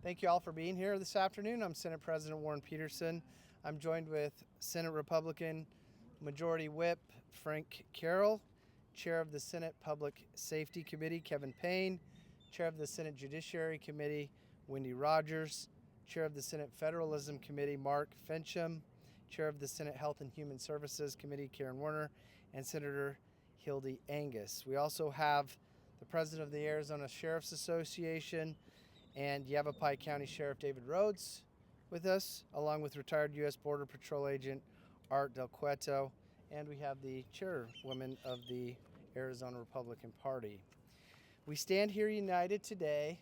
Thank you all for being here this afternoon. I'm Senate President Warren Peterson. I'm joined with Senate Republican Majority Whip Frank Carroll, Chair of the Senate Public Safety Committee Kevin Payne, Chair of the Senate Judiciary Committee Wendy Rogers, Chair of the Senate Federalism Committee Mark Fincham, Chair of the Senate Health and Human Services Committee Karen Werner, and Senator Hildy Angus. We also have the President of the Arizona Sheriff's Association and Yavapai County Sheriff David Rhodes with us, along with retired U.S. Border Patrol Agent Art Del Cueto, and we have the chairwoman of the Arizona Republican Party. We stand here united today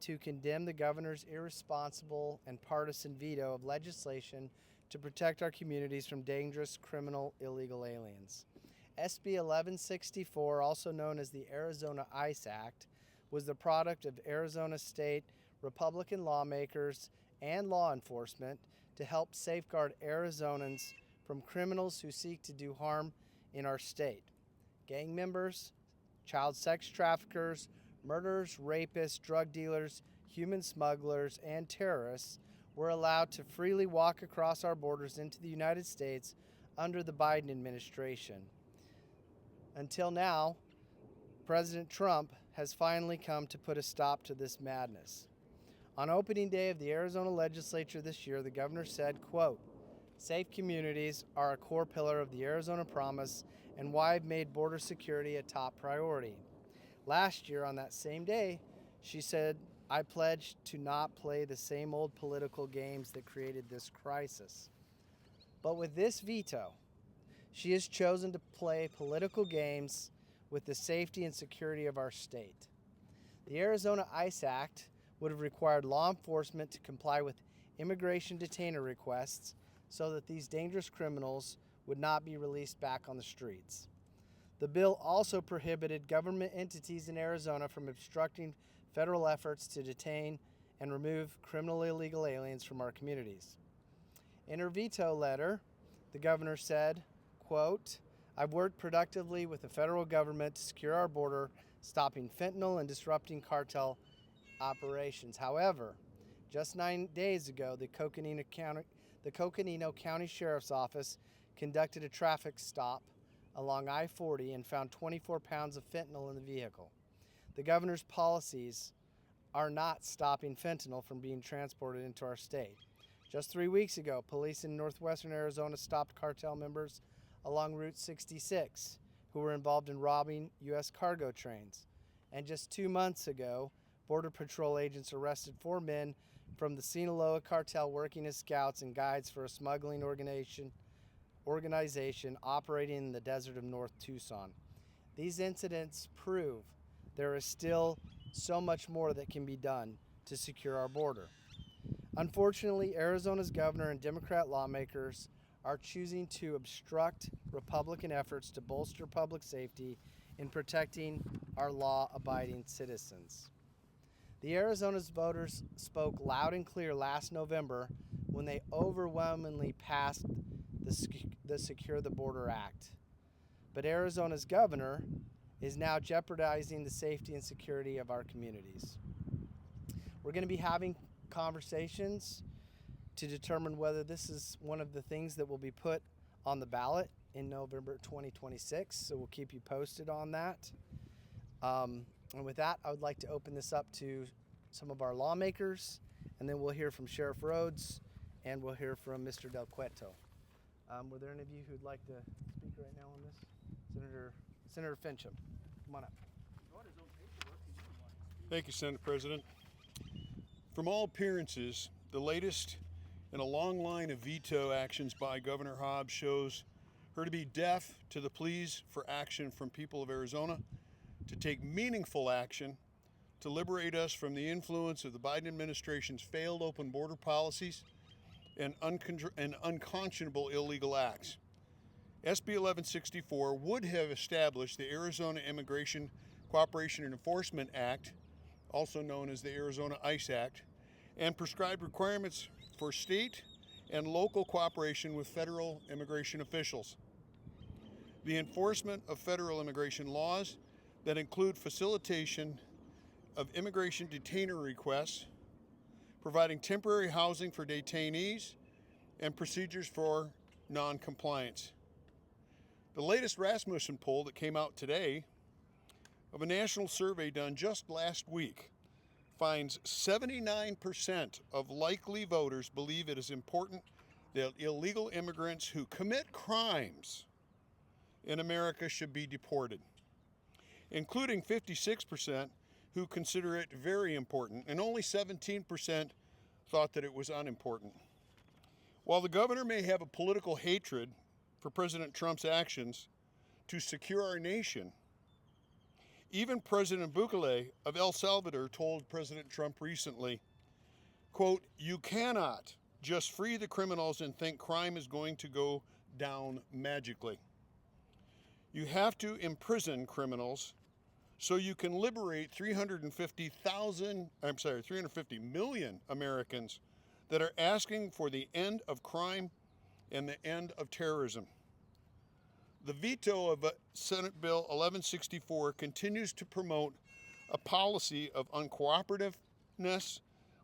to condemn the governor's irresponsible and partisan veto of legislation to protect our communities from dangerous, criminal, illegal aliens. SB 1164, also known as the Arizona ICE Act, was the product of Arizona state Republican lawmakers and law enforcement to help safeguard Arizonans from criminals who seek to do harm in our state. Gang members, child sex traffickers, murderers, rapists, drug dealers, human smugglers, and terrorists were allowed to freely walk across our borders into the United States under the Biden administration. Until now, President Trump has finally come to put a stop to this madness. On opening day of the Arizona legislature this year, the governor said, quote, "Safe communities are a core pillar of the Arizona promise and why I've made border security a top priority." Last year, on that same day, she said, "I pledge to not play the same old political games that created this crisis." But with this veto, she has chosen to play political games with the safety and security of our state. The Arizona ICE Act would have required law enforcement to comply with immigration detainer requests so that these dangerous criminals would not be released back on the streets. The bill also prohibited government entities in Arizona from obstructing federal efforts to detain and remove criminal illegal aliens from our communities. In her veto letter, the governor said, quote, "I've worked productively with the federal government to secure our border, stopping fentanyl and disrupting cartel operations. However, just 9 days ago, the Coconino County Sheriff's Office conducted a traffic stop along I-40 and found 24 pounds of fentanyl in the vehicle. The governor's policies are not stopping fentanyl from being transported into our state. Just 3 weeks ago, police in northwestern Arizona stopped cartel members along Route 66 who were involved in robbing U.S. cargo trains. And just 2 months ago, Border Patrol agents arrested 4 men from the Sinaloa cartel working as scouts and guides for a smuggling organization operating in the desert of North Tucson. These incidents prove there is still so much more that can be done to secure our border. Unfortunately, Arizona's governor and Democrat lawmakers are choosing to obstruct Republican efforts to bolster public safety in protecting our law-abiding citizens. The Arizona's voters spoke loud and clear last November when they overwhelmingly passed the Secure the Border Act. But Arizona's governor is now jeopardizing the safety and security of our communities. We're going to be having conversations to determine whether this is one of the things that will be put on the ballot in November 2026. So we'll keep you posted on that. And with that, I would like to open this up to some of our lawmakers, and then we'll hear from Sheriff Rhodes, and we'll hear from Mr. Del Cueto. Were there any of you who'd like to speak right now on this? Senator Fincham, come on up. Thank you, Senate President. From all appearances, the latest in a long line of veto actions by Governor Hobbs shows her to be deaf to the pleas for action from people of Arizona, to take meaningful action to liberate us from the influence of the Biden administration's failed open border policies and unconscionable illegal acts. SB 1164 would have established the Arizona Immigration Cooperation and Enforcement Act, also known as the Arizona ICE Act, and prescribed requirements for state and local cooperation with federal immigration officials. The enforcement of federal immigration laws that include facilitation of immigration detainer requests, providing temporary housing for detainees, and procedures for non-compliance. The latest Rasmussen poll that came out today of a national survey done just last week finds 79% of likely voters believe it is important that illegal immigrants who commit crimes in America should be deported, including 56% who consider it very important, and only 17% thought that it was unimportant. While the governor may have a political hatred for President Trump's actions to secure our nation, even President Bukele of El Salvador told President Trump recently, quote, "You cannot just free the criminals and think crime is going to go down magically. You have to imprison criminals so you can liberate 350 million Americans that are asking for the end of crime and the end of terrorism." The veto of Senate Bill 1164 continues to promote a policy of uncooperativeness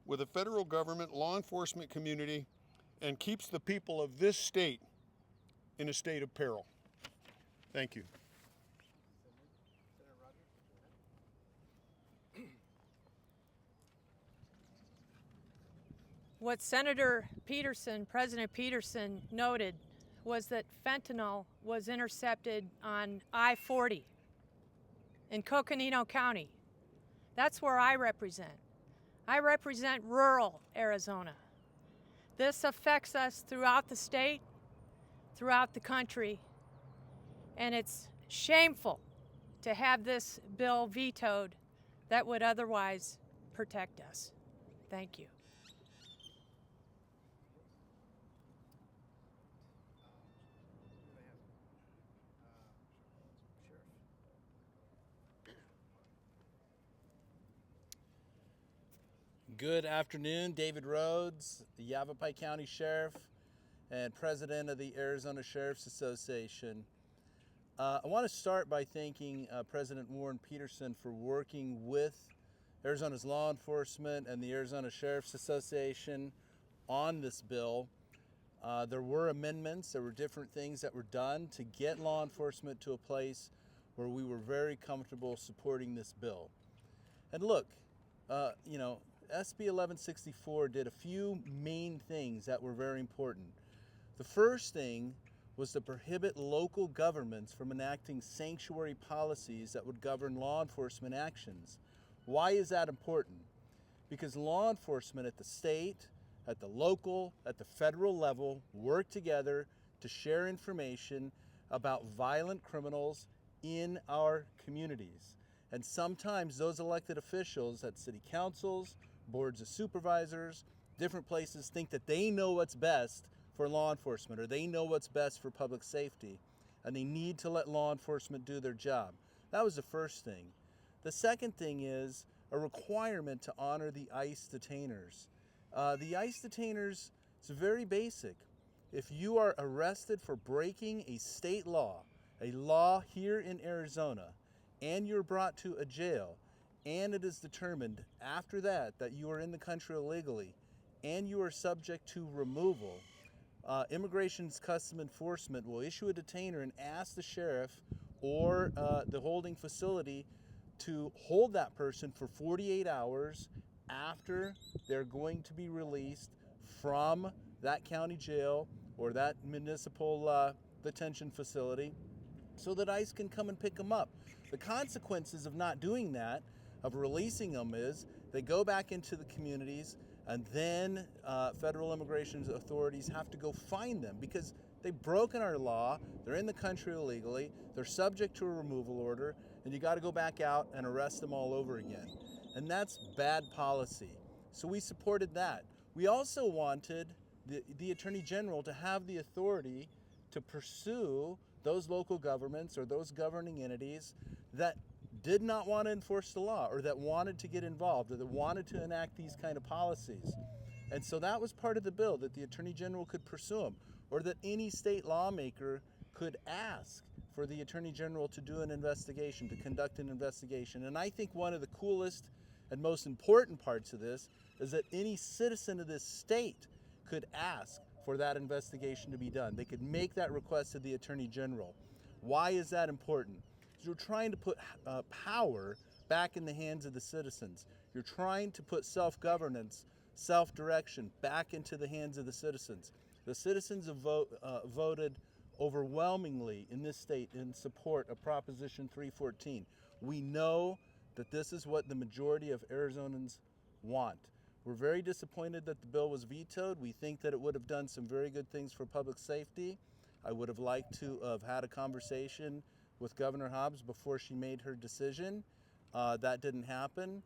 with the federal government, law enforcement community, and keeps the people of this state in a state of peril. Thank you. What Senator Peterson, President Peterson, noted was that fentanyl was intercepted on I-40 in Coconino County. That's where I represent. I represent rural Arizona. This affects us throughout the state, throughout the country, and it's shameful to have this bill vetoed that would otherwise protect us. Thank you. Good afternoon, David Rhodes, the Yavapai County Sheriff and President of the Arizona Sheriff's Association. I want to start by thanking President Warren Peterson for working with Arizona's law enforcement and the Arizona Sheriff's Association on this bill. There were amendments, there were different things that were done to get law enforcement to a place where we were very comfortable supporting this bill. And look, SB 1164 did a few main things that were very important. The first thing was to prohibit local governments from enacting sanctuary policies that would govern law enforcement actions. Why is that important? Because law enforcement at the state, at the local, at the federal level work together to share information about violent criminals in our communities. And sometimes those elected officials at city councils, boards of supervisors, different places think that they know what's best for law enforcement or they know what's best for public safety, and they need to let law enforcement do their job. That was the first thing. The second thing is a requirement to honor the ICE detainers. The ICE detainers, it's very basic. If you are arrested for breaking a state law, a law here in Arizona, and you're brought to a jail, and it is determined after that that you are in the country illegally and you are subject to removal, Immigration's Custom Enforcement will issue a detainer and ask the sheriff or the holding facility to hold that person for 48 hours after they're going to be released from that county jail or that municipal detention facility so that ICE can come and pick them up. The consequences of not doing that, of releasing them, is they go back into the communities, and then federal immigration authorities have to go find them because they've broken our law, they're in the country illegally, they're subject to a removal order, and you got to go back out and arrest them all over again. And that's bad policy. So we supported that. We also wanted the Attorney General to have the authority to pursue those local governments or those governing entities that did not want to enforce the law or that wanted to get involved or that wanted to enact these kind of policies. And so that was part of the bill, that the Attorney General could pursue them, or that any state lawmaker could ask for the Attorney General to do an investigation, to conduct an investigation. And I think one of the coolest and most important parts of this is that any citizen of this state could ask for that investigation to be done. They could make that request to the Attorney General. Why is that important? Because you're trying to put power back in the hands of the citizens. You're trying to put self-governance, self-direction back into the hands of the citizens. The citizens have voted overwhelmingly in this state in support of Proposition 314. We know that this is what the majority of Arizonans want. We're very disappointed that the bill was vetoed. We think that it would have done some very good things for public safety. I would have liked to have had a conversation with Governor Hobbs before she made her decision. That didn't happen,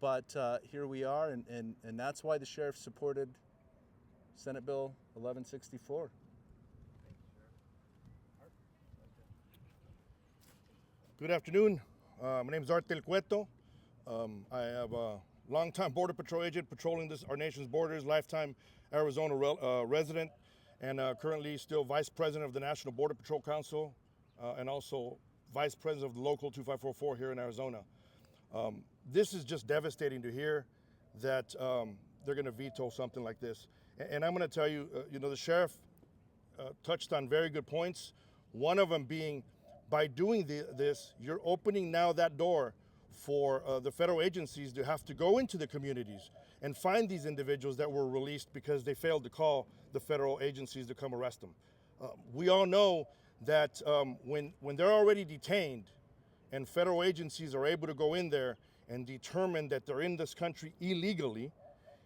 but here we are, and that's why the sheriff supported Senate Bill 1164. Good afternoon. My name is Artel Cueto. I have a longtime Border Patrol agent patrolling our nation's borders, lifetime Arizona resident, and currently still Vice President of the National Border Patrol Council, and also Vice President of the local 2544 here in Arizona. This is just devastating to hear that they're going to veto something like this. And I'm going to tell you, the sheriff touched on very good points. One of them being, by doing this, you're opening now that door for the federal agencies to have to go into the communities and find these individuals that were released because they failed to call the federal agencies to come arrest them. We all know that when they're already detained and federal agencies are able to go in there and determine that they're in this country illegally,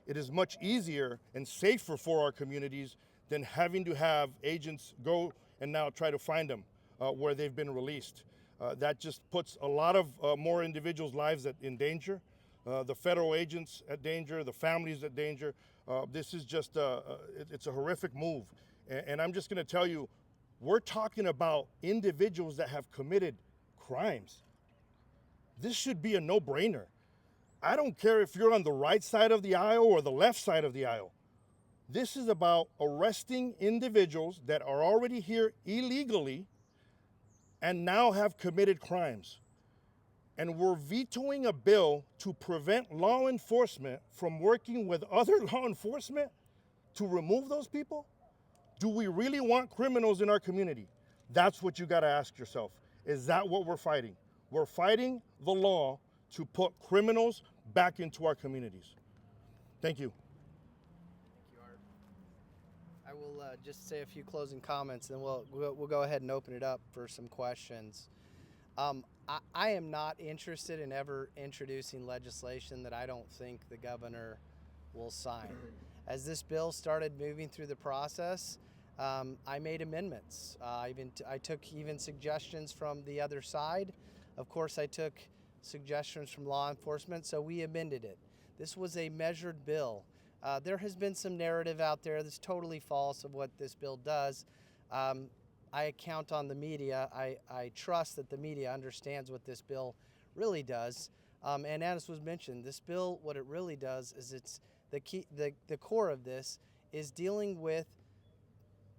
it is much easier and safer for our communities than having to have agents go and now try to find them where they've been released. That just puts a lot of more individuals' lives in danger, the federal agents at danger, the families at danger. This is just, it's a horrific move. And I'm just gonna tell you, we're talking about individuals that have committed crimes. This should be a no-brainer. I don't care if you're on the right side of the aisle or the left side of the aisle. This is about arresting individuals that are already here illegally and now have committed crimes. And we're vetoing a bill to prevent law enforcement from working with other law enforcement to remove those people? Do we really want criminals in our community? That's what you gotta ask yourself. Is that what we're fighting? We're fighting the law to put criminals back into our communities. Thank you. Thank you, Art. I will just say a few closing comments, and then we'll go ahead and open it up for some questions. I am not interested in ever introducing legislation that I don't think the governor will sign. As this bill started moving through the process, I made amendments. I took even suggestions from the other side. Of course, I took suggestions from law enforcement, so we amended it. This was a measured bill. There has been some narrative out there that's totally false of what this bill does. I count on the media. I trust that the media understands what this bill really does. And as was mentioned, this bill, what it really does is it's the core of this is dealing with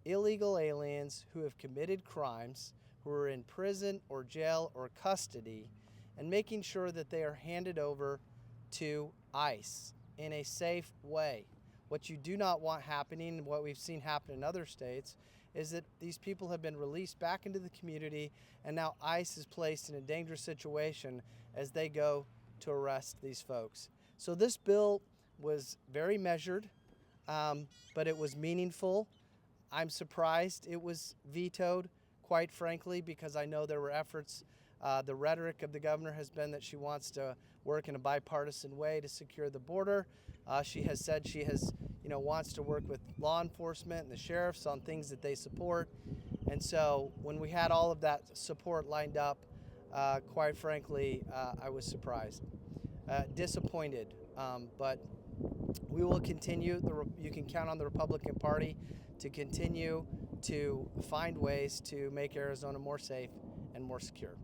illegal aliens who have committed crimes, who are in prison or jail or custody, and making sure that they are handed over to ICE in a safe way. What you do not want happening, and what we've seen happen in other states, is that these people have been released back into the community, and now ICE is placed in a dangerous situation as they go to arrest these folks. So this bill was very measured, but it was meaningful. I'm surprised it was vetoed, quite frankly, because I know there were efforts. The rhetoric of the governor has been that she wants to work in a bipartisan way to secure the border. She has said she wants to work with law enforcement and the sheriffs on things that they support. And so when we had all of that support lined up, quite frankly, I was surprised, disappointed. But we will continue. You can count on the Republican Party to continue to find ways to make Arizona more safe and more secure.